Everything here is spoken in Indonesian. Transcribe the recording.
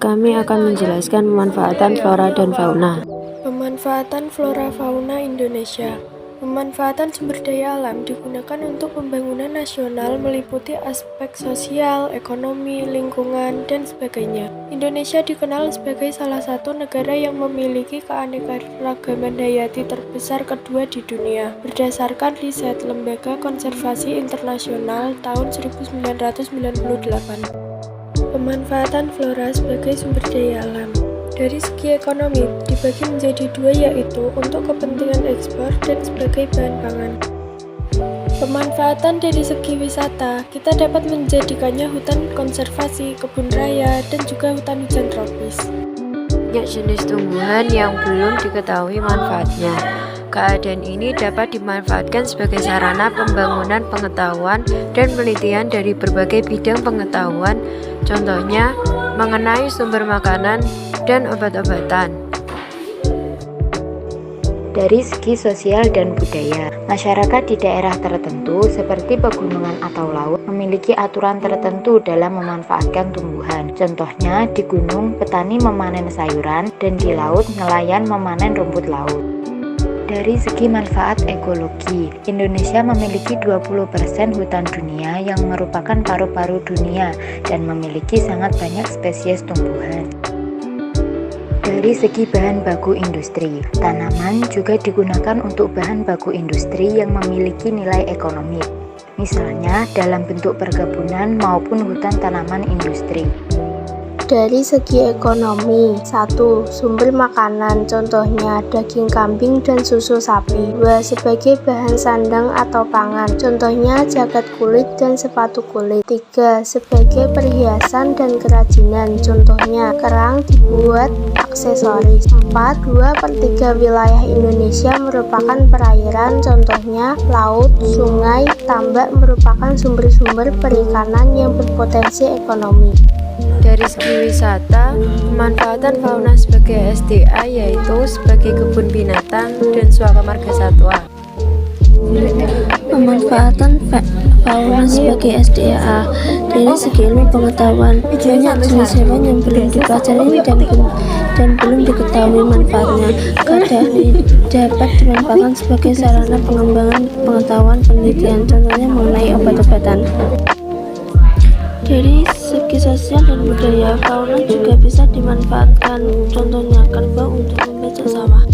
Kami akan menjelaskan pemanfaatan flora dan fauna. Pemanfaatan flora fauna Indonesia. Pemanfaatan sumber daya alam digunakan untuk pembangunan nasional meliputi aspek sosial, ekonomi, lingkungan, dan sebagainya. Indonesia dikenal sebagai salah satu negara yang memiliki keanekaragaman hayati terbesar kedua di dunia, berdasarkan riset Lembaga Konservasi Internasional tahun 1998. Pemanfaatan flora sebagai sumber daya alam. Dari segi ekonomi, dibagi menjadi dua, yaitu untuk kepentingan ekspor dan sebagai bahan pangan. Pemanfaatan dari segi wisata, kita dapat menjadikannya hutan konservasi, kebun raya, dan juga hutan hujan tropis. Banyak jenis tumbuhan yang belum diketahui manfaatnya. Keadaan ini dapat dimanfaatkan sebagai sarana pembangunan pengetahuan dan penelitian dari berbagai bidang pengetahuan, contohnya mengenai sumber makanan dan obat-obatan. Dari segi sosial dan budaya, masyarakat di daerah tertentu seperti pegunungan atau laut memiliki aturan tertentu dalam memanfaatkan tumbuhan. Contohnya, di gunung petani memanen sayuran dan di laut nelayan memanen rumput laut. Dari segi manfaat ekologi, Indonesia memiliki 20% hutan dunia yang merupakan paru-paru dunia dan memiliki sangat banyak spesies tumbuhan. Dari segi bahan baku industri, tanaman juga digunakan untuk bahan baku industri yang memiliki nilai ekonomi, misalnya dalam bentuk perkebunan maupun hutan tanaman industri. Dari segi ekonomi, 1. Sumber makanan, contohnya daging kambing dan susu sapi. 2. Sebagai bahan sandang atau pangan, contohnya jaket kulit dan sepatu kulit. 3. Sebagai perhiasan dan kerajinan, contohnya kerang dibuat aksesoris. 4. 2/3 wilayah Indonesia merupakan perairan, contohnya laut, sungai, tambak merupakan sumber-sumber perikanan yang berpotensi ekonomi. Dari segi wisata, pemanfaatan fauna sebagai SDA yaitu sebagai kebun binatang dan suaka marga satwa. Pemanfaatan fauna sebagai SDA. Dari segi ilmu pengetahuan, banyak jenis hewan yang belum dipelajari dan belum diketahui manfaatnya. Keadaan ini dapat dimanfaatkan sebagai sarana pengembangan pengetahuan penelitian, contohnya mengenai obat-obatan. Dari segi sosial dan budaya, fauna juga bisa dimanfaatkan, contohnya kerbau untuk membajak sawah.